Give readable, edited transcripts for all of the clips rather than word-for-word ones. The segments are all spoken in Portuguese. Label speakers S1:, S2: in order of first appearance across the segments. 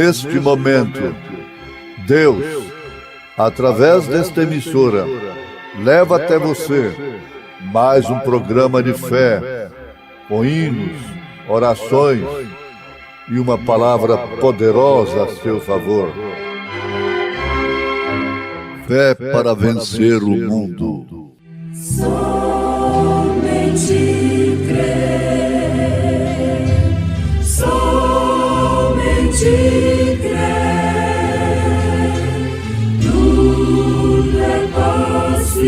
S1: neste momento, Deus, através desta emissora, leva até você mais um programa de fé, com hinos, orações e uma palavra poderosa a seu favor. Fé para vencer o mundo.
S2: Somente crer, somente crer, tudo é possível,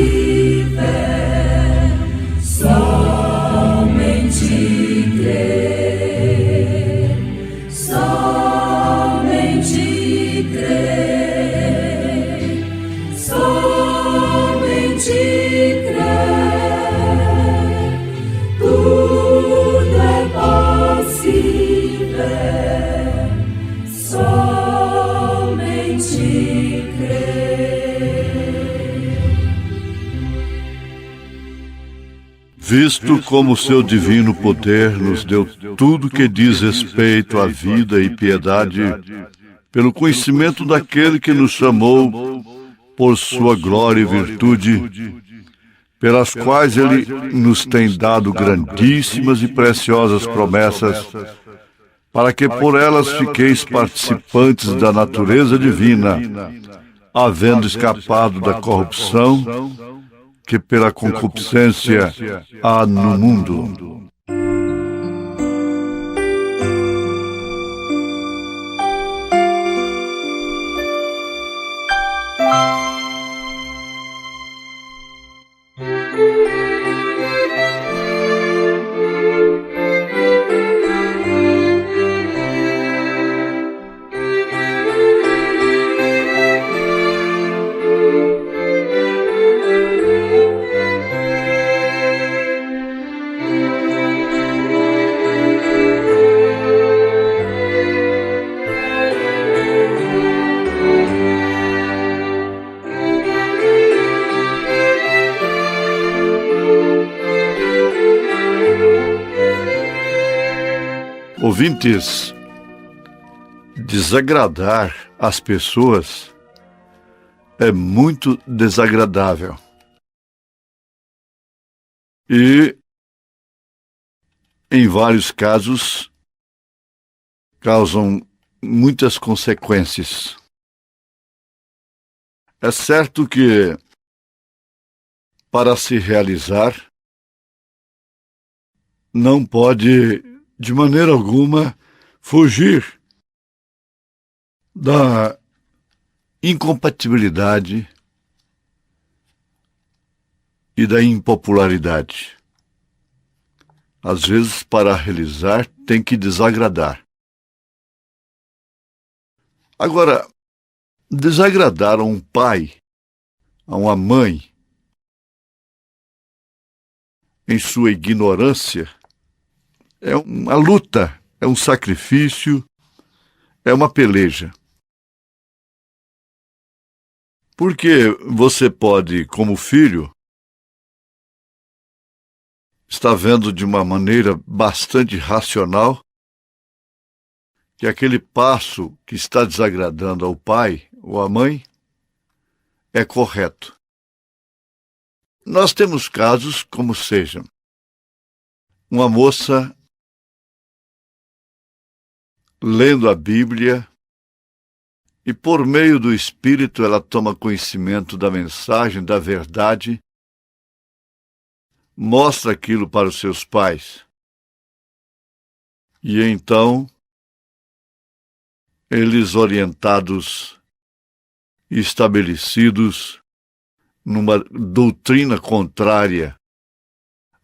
S2: somente crer, somente crer, somente crer, tudo é possível, somente crer.
S1: Visto como seu divino poder nos deu tudo que diz respeito à vida e piedade, pelo conhecimento daquele que nos chamou por sua glória e virtude, pelas quais ele nos tem dado grandíssimas e preciosas promessas, para que por elas fiqueis participantes da natureza divina, havendo escapado da corrupção que pela concupiscência há no mundo. Ouvintes, desagradar as pessoas é muito desagradável. E, em vários casos, causam muitas consequências. É certo que, para se realizar, não pode, de maneira alguma, fugir da incompatibilidade e da impopularidade. Às vezes, para realizar, tem que desagradar. Agora, desagradar a um pai, a uma mãe, em sua ignorância, é uma luta, é um sacrifício, é uma peleja. Porque você pode, como filho, estar vendo de uma maneira bastante racional que aquele passo que está desagradando ao pai ou à mãe é correto. Nós temos casos como sejam. Uma moça lendo a Bíblia e por meio do Espírito ela toma conhecimento da mensagem, da verdade, mostra aquilo para os seus pais. E então, eles orientados e estabelecidos numa doutrina contrária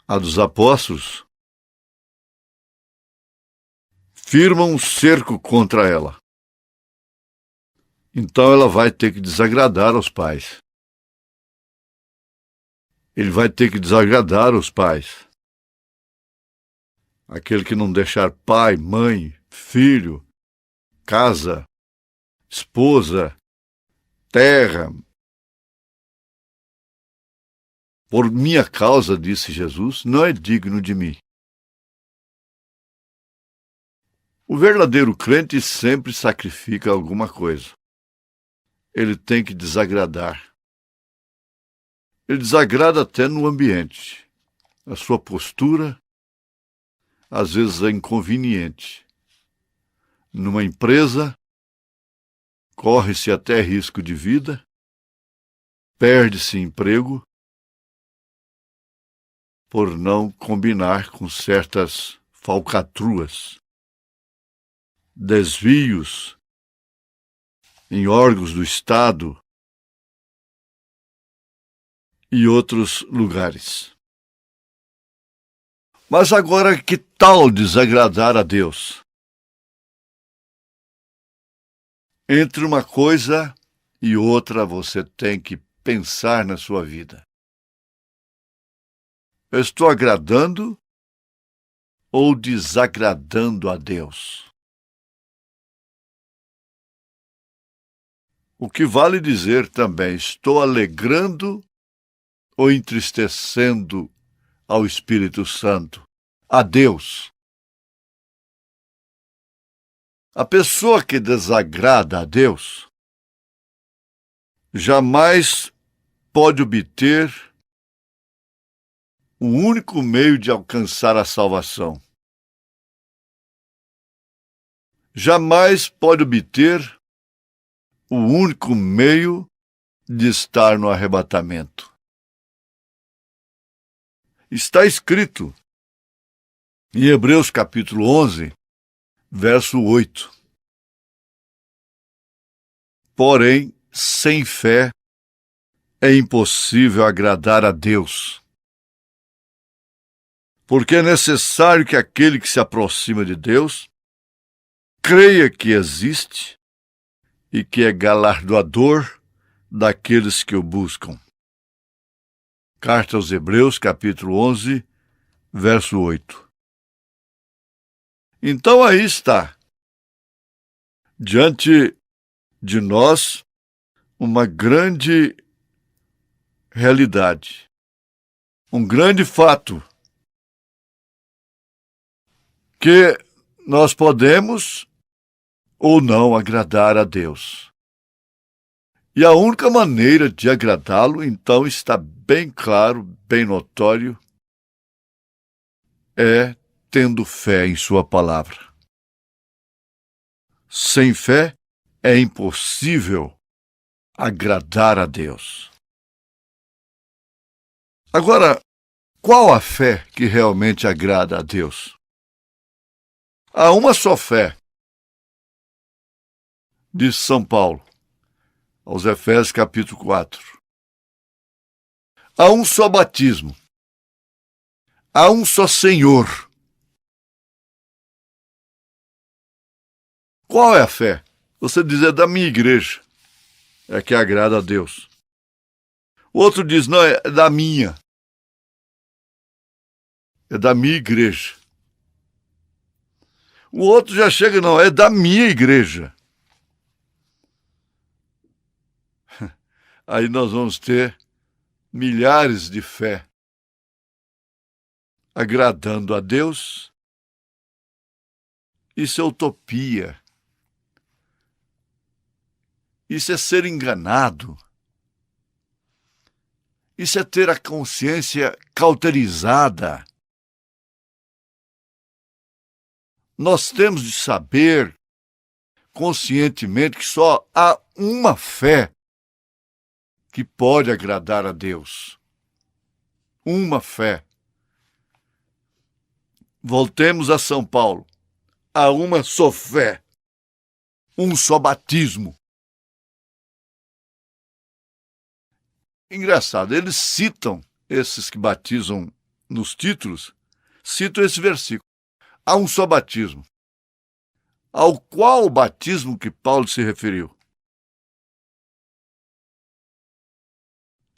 S1: à dos apóstolos, firmam um cerco contra ela. Então ela vai ter que desagradar aos pais. Ele vai ter que desagradar os pais. Aquele que não deixar pai, mãe, filho, casa, esposa, terra. Por minha causa, disse Jesus, não é digno de mim. O verdadeiro crente sempre sacrifica alguma coisa. Ele tem que desagradar. Ele desagrada até no ambiente. A sua postura, às vezes, é inconveniente. Numa empresa, corre-se até risco de vida, perde-se emprego por não combinar com certas falcatruas, desvios em órgãos do Estado e outros lugares. Mas agora, que tal desagradar a Deus? Entre uma coisa e outra, você tem que pensar na sua vida. Eu estou agradando ou desagradando a Deus? O que vale dizer também, estou alegrando ou entristecendo ao Espírito Santo, a Deus? A pessoa que desagrada a Deus jamais pode obter o único meio de alcançar a salvação. Jamais pode obter o único meio de estar no arrebatamento. Está escrito em Hebreus capítulo 11, verso 8. Porém, sem fé é impossível agradar a Deus, porque é necessário que aquele que se aproxima de Deus creia que existe e que é galardoador daqueles que o buscam. Carta aos Hebreus, capítulo 11, verso 8. Então aí está, diante de nós, uma grande realidade, um grande fato, que nós podemos ou não agradar a Deus. E a única maneira de agradá-lo, então, está bem claro, bem notório, é tendo fé em sua palavra. Sem fé é impossível agradar a Deus. Agora, qual a fé que realmente agrada a Deus? Há uma só fé, diz São Paulo, aos Efésios capítulo 4. Há um só batismo. Há um só Senhor. Qual é a fé? Você diz, é da minha igreja. É que agrada a Deus. O outro diz, não, é da minha. É da minha igreja. O outro já chega, não, é da minha igreja. Aí nós vamos ter milhares de fé agradando a Deus. Isso é utopia. Isso é ser enganado. Isso é ter a consciência cauterizada. Nós temos de saber conscientemente que só há uma fé que pode agradar a Deus. Uma fé. Voltemos a São Paulo. Há uma só fé. Um só batismo. Engraçado, eles citam, esses que batizam nos títulos, citam esse versículo. Há um só batismo. Ao qual batismo que Paulo se referiu?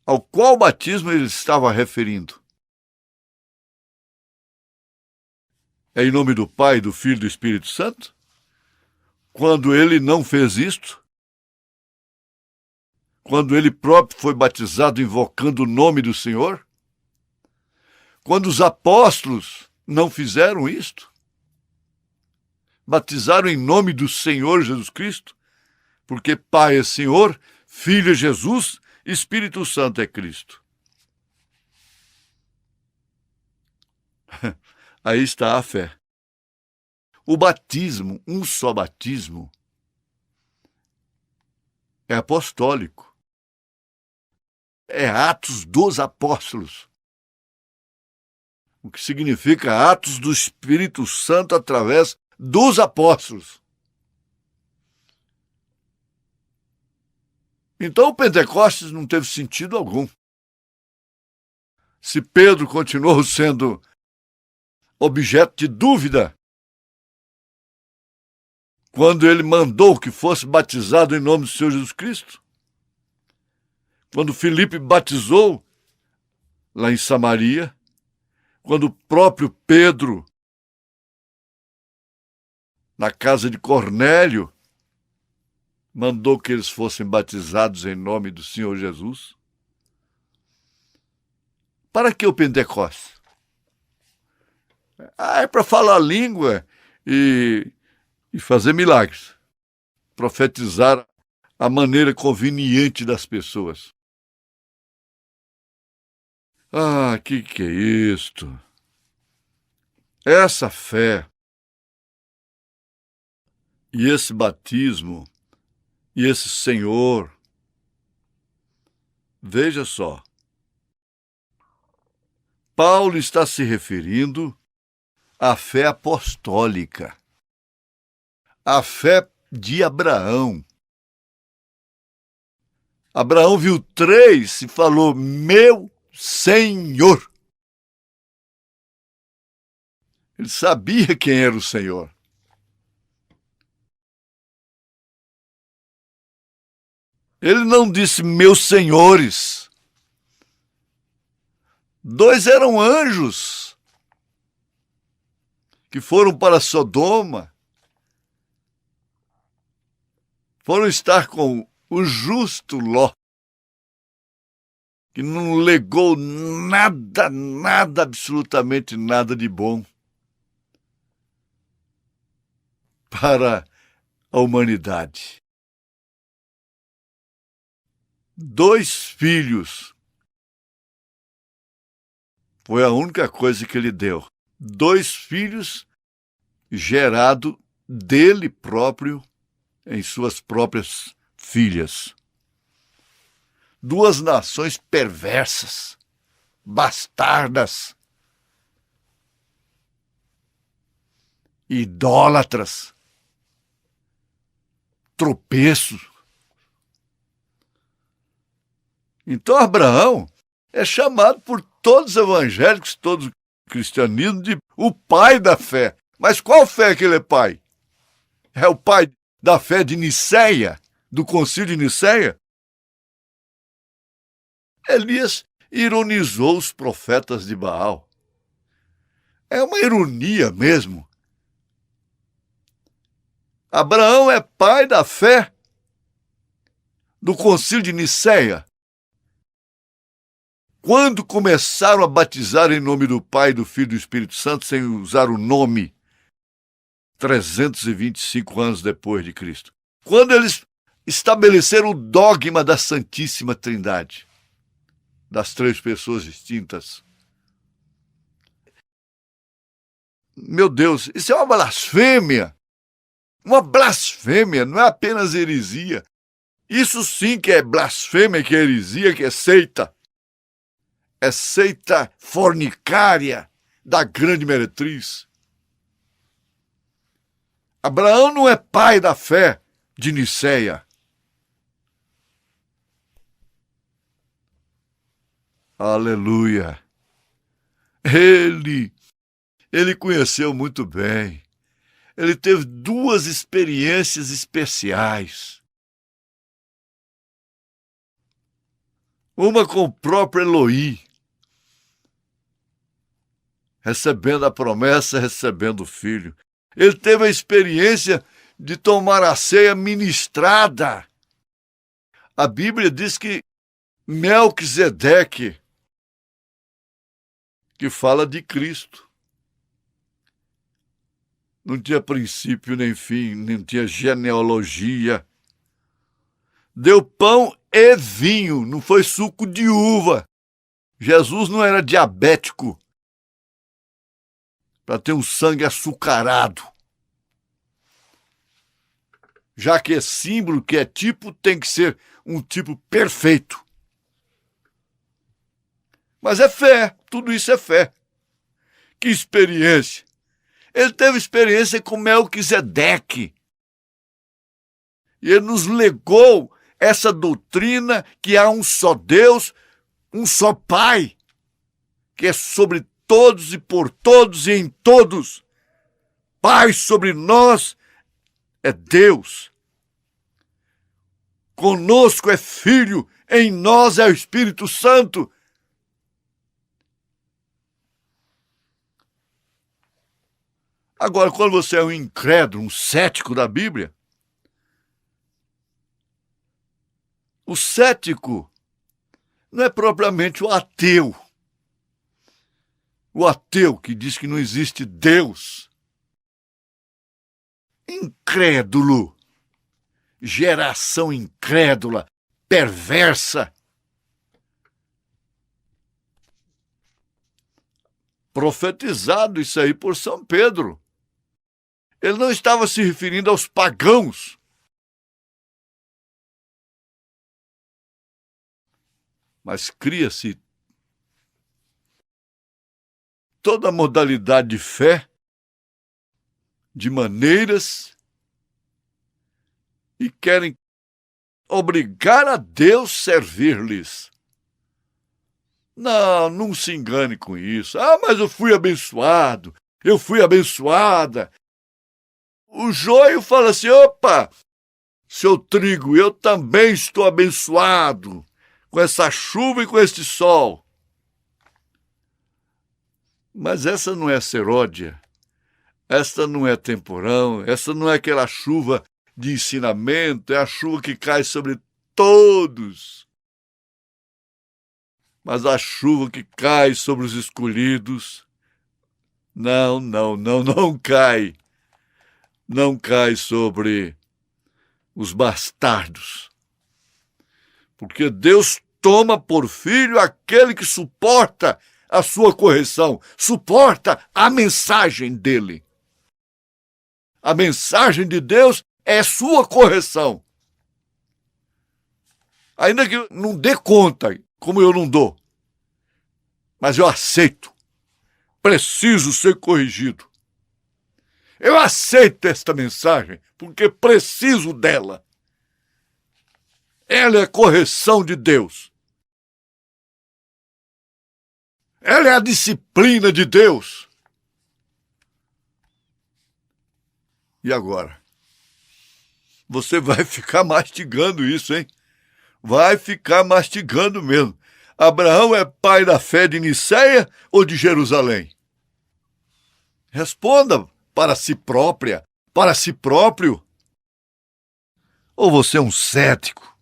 S1: Ao qual batismo ele estava referindo? É em nome do Pai, do Filho e do Espírito Santo? Quando ele não fez isto? Quando ele próprio foi batizado invocando o nome do Senhor? Quando os apóstolos não fizeram isto? batizaram em nome do Senhor Jesus Cristo, porque Pai é Senhor, Filho é Jesus, Espírito Santo é Cristo. Aí está a fé. O batismo, um só batismo, é apostólico. É Atos dos Apóstolos. O que significa Atos do Espírito Santo através dos apóstolos. Então o Pentecostes não teve sentido algum. Se Pedro continuou sendo objeto de dúvida quando ele mandou que fosse batizado em nome do Senhor Jesus Cristo, quando Filipe batizou lá em Samaria, quando o próprio Pedro, na casa de Cornélio, mandou que eles fossem batizados em nome do Senhor Jesus. Para que o Pentecostes? É para falar língua e fazer milagres. Profetizar a maneira conveniente das pessoas. Ah, que é isto? Essa fé e esse batismo e esse Senhor, veja só, Paulo está se referindo à fé apostólica, à fé de Abraão. Abraão viu 3 e falou, meu Senhor. Ele sabia quem era o Senhor. Ele não disse, meus senhores. 2 eram anjos que foram para Sodoma, foram estar com o justo Ló, que não legou nada, absolutamente nada de bom para a humanidade. 2 filhos foi a única coisa que ele deu. 2 filhos gerado dele próprio em suas próprias filhas. 2 nações perversas, bastardas, idólatras, tropeços. Então Abraão é chamado por todos os evangélicos, todos os cristianismo, de o pai da fé. Mas qual fé que ele é pai? É o pai da fé de Niceia, do concílio de Niceia? Elias ironizou os profetas de Baal. É uma ironia mesmo. Abraão é pai da fé do concílio de Niceia. Quando começaram a batizar em nome do Pai, do Filho e do Espírito Santo, sem usar o nome, 325 anos depois de Cristo. Quando eles estabeleceram o dogma da Santíssima Trindade, das 3 pessoas distintas. Meu Deus, isso é uma blasfêmia. Uma blasfêmia, não é apenas heresia. Isso sim que é blasfêmia, que é heresia, que é seita. É seita fornicária da grande meretriz. Abraão não é pai da fé de Niceia. Aleluia. Ele conheceu muito bem. Ele teve 2 experiências especiais. Uma com o próprio Elohim, recebendo a promessa, recebendo o filho. Ele teve a experiência de tomar a ceia ministrada. A Bíblia diz que Melquisedeque, que fala de Cristo, não tinha princípio nem fim, nem tinha genealogia. Deu pão e vinho, não foi suco de uva. Jesus não era diabético para ter um sangue açucarado. Já que é símbolo, que é tipo, tem que ser um tipo perfeito. Mas é fé, tudo isso é fé. Que experiência! Ele teve experiência com Melquisedeque. E ele nos legou essa doutrina que há um só Deus, um só Pai, que é sobre todos e por todos e em todos. Pai sobre nós é Deus. Conosco é Filho, em nós é o Espírito Santo. Agora, quando você é um incrédulo, um cético da Bíblia, o cético não é propriamente o ateu. O ateu que diz que não existe Deus. Incrédulo. Geração incrédula, perversa. Profetizado isso aí por São Pedro. Ele não estava se referindo aos pagãos. Mas cria-se toda modalidade de fé, de maneiras, e querem obrigar a Deus a servir-lhes. Não, não se engane com isso. Ah, mas eu fui abençoado, eu fui abençoada. O joio fala assim, opa, seu trigo, eu também estou abençoado com essa chuva e com este sol. Mas essa não é seródia, esta não é temporão, essa não é aquela chuva de ensinamento, é a chuva que cai sobre todos. Mas a chuva que cai sobre os escolhidos, não cai. Não cai sobre os bastardos. Porque Deus toma por filho aquele que suporta a sua correção, suporta a mensagem dele. A mensagem de Deus é sua correção. Ainda que não dê conta, como eu não dou. Mas eu aceito. Preciso ser corrigido. Eu aceito esta mensagem porque preciso dela. Ela é a correção de Deus. Ela é a disciplina de Deus. E agora? Você vai ficar mastigando isso, hein? Vai ficar mastigando mesmo. Abraão é pai da fé de Niceia ou de Jerusalém? Responda para si própria, para si próprio. Ou você é um cético?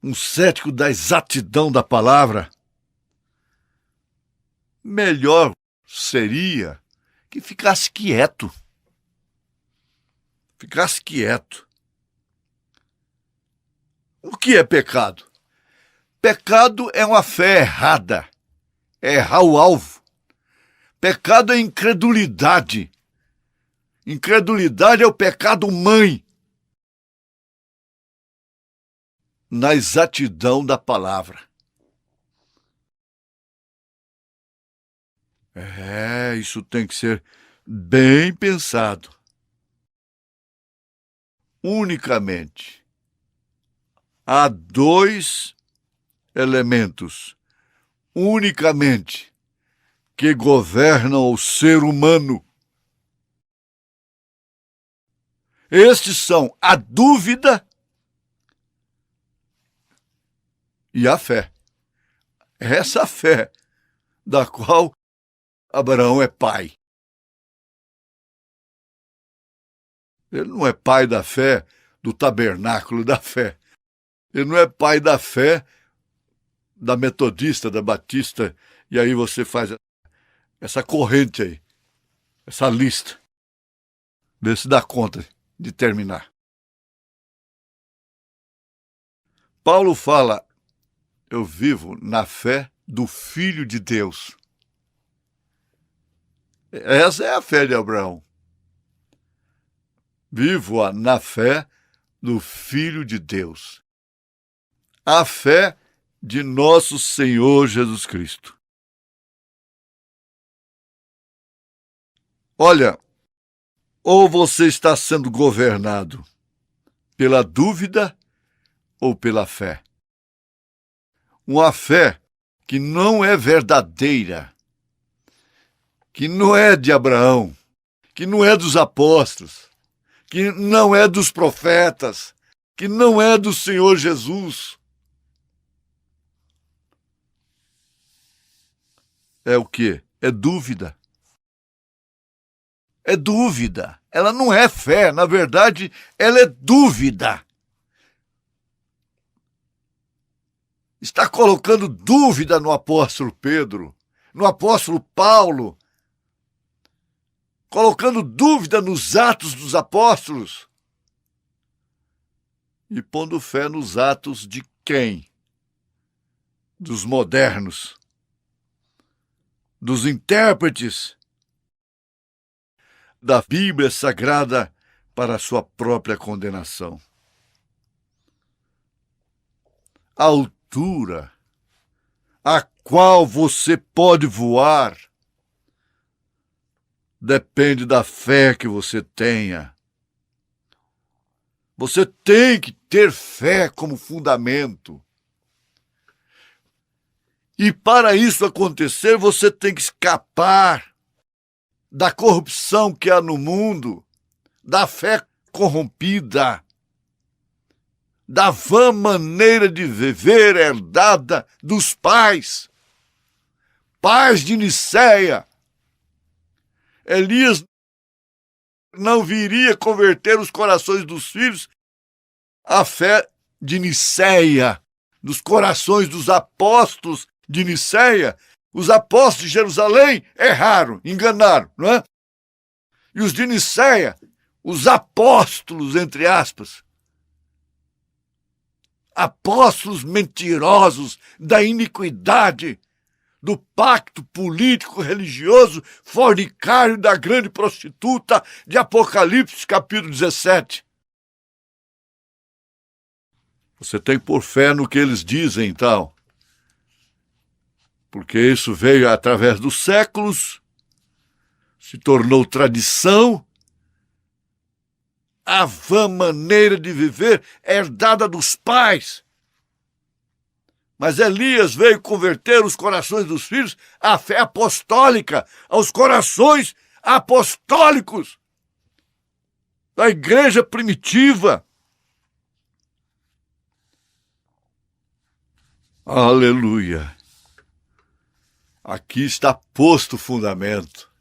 S1: Um cético da exatidão da palavra? Melhor seria que ficasse quieto. Ficasse quieto. O que é pecado? Pecado é uma fé errada. É errar o alvo. Pecado é incredulidade. Incredulidade é o pecado mãe. Na exatidão da palavra. Isso tem que ser bem pensado. Unicamente. Há dois elementos, unicamente, que governam o ser humano. Estes são a dúvida e a fé. Essa fé da qual Abraão é pai. Ele não é pai da fé do tabernáculo da fé. Ele não é pai da fé da metodista, da batista, e aí você faz essa corrente aí, essa lista. Vê se dá conta de terminar. Paulo fala: eu vivo na fé do Filho de Deus. Essa é a fé de Abraão. Vivo na fé do Filho de Deus. A fé de nosso Senhor Jesus Cristo. Olha, ou você está sendo governado pela dúvida ou pela fé. Uma fé que não é verdadeira, que não é de Abraão, que não é dos apóstolos, que não é dos profetas, que não é do Senhor Jesus. É o quê? É dúvida. É dúvida. Ela não é fé, na verdade, ela é dúvida. Está colocando dúvida no apóstolo Pedro, no apóstolo Paulo, colocando dúvida nos Atos dos Apóstolos e pondo fé nos atos de quem? Dos modernos, dos intérpretes da Bíblia Sagrada para a sua própria condenação. A altura a qual você pode voar depende da fé que você tenha. Você tem que ter fé como fundamento. E para isso acontecer, você tem que escapar da corrupção que há no mundo, da fé corrompida, da vã maneira de viver herdada dos pais de Nicéia. Elias não viria converter os corações dos filhos à fé de Nicéia, dos corações dos apóstolos de Nicéia. Os apóstolos de Jerusalém erraram, enganaram, não é? E os de Nicéia, os apóstolos, entre aspas, apóstolos mentirosos da iniquidade, do pacto político-religioso fornicário da grande prostituta de Apocalipse, capítulo 17. Você tem que pôr fé no que eles dizem, então. Porque isso veio através dos séculos, se tornou tradição, a vã maneira de viver herdada dos pais. Mas Elias veio converter os corações dos filhos à fé apostólica, aos corações apostólicos da igreja primitiva. Aleluia! Aqui está posto o fundamento.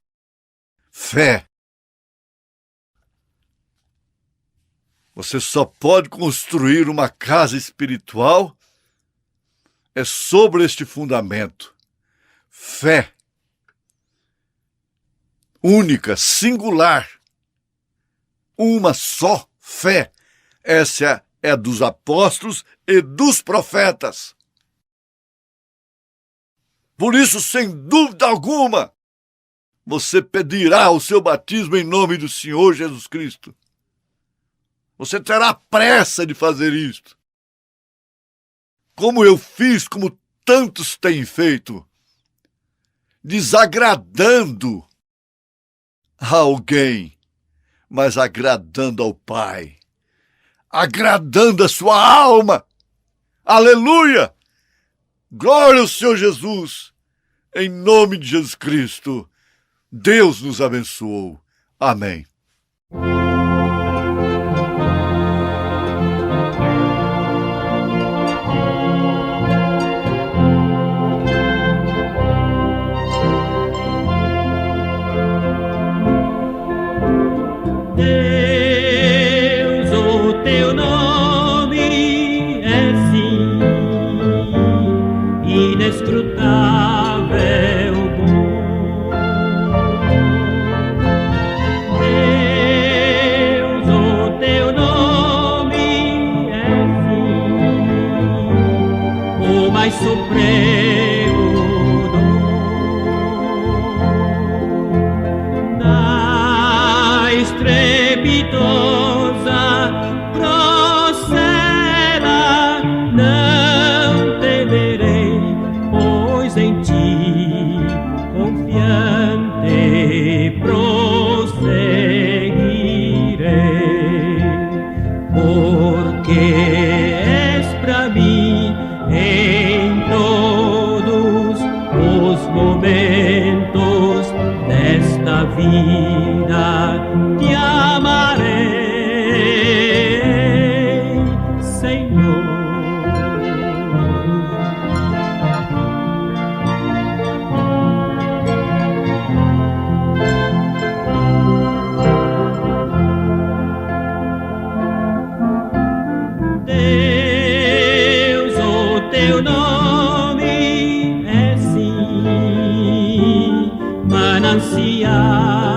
S1: Fé. Você só pode construir uma casa espiritual sobre este fundamento. Fé. Única, singular. Uma só fé. Essa é dos apóstolos e dos profetas. Por isso, sem dúvida alguma, você pedirá o seu batismo em nome do Senhor Jesus Cristo. Você terá pressa de fazer isto. Como eu fiz, como tantos têm feito, desagradando a alguém, mas agradando ao Pai, agradando a sua alma. Aleluia! Glória ao Senhor Jesus, em nome de Jesus Cristo. Deus nos abençoou. Amém.
S3: Deus, o teu nome é sim inescrutável, bom. mais supremo dom. Na estrepitosa procela não temerei, pois em ti confiante prosseguirei, porque és pra mim em todos os momentos desta vida. Te amarei, Senhor. Deus, o teu nome é sim manancial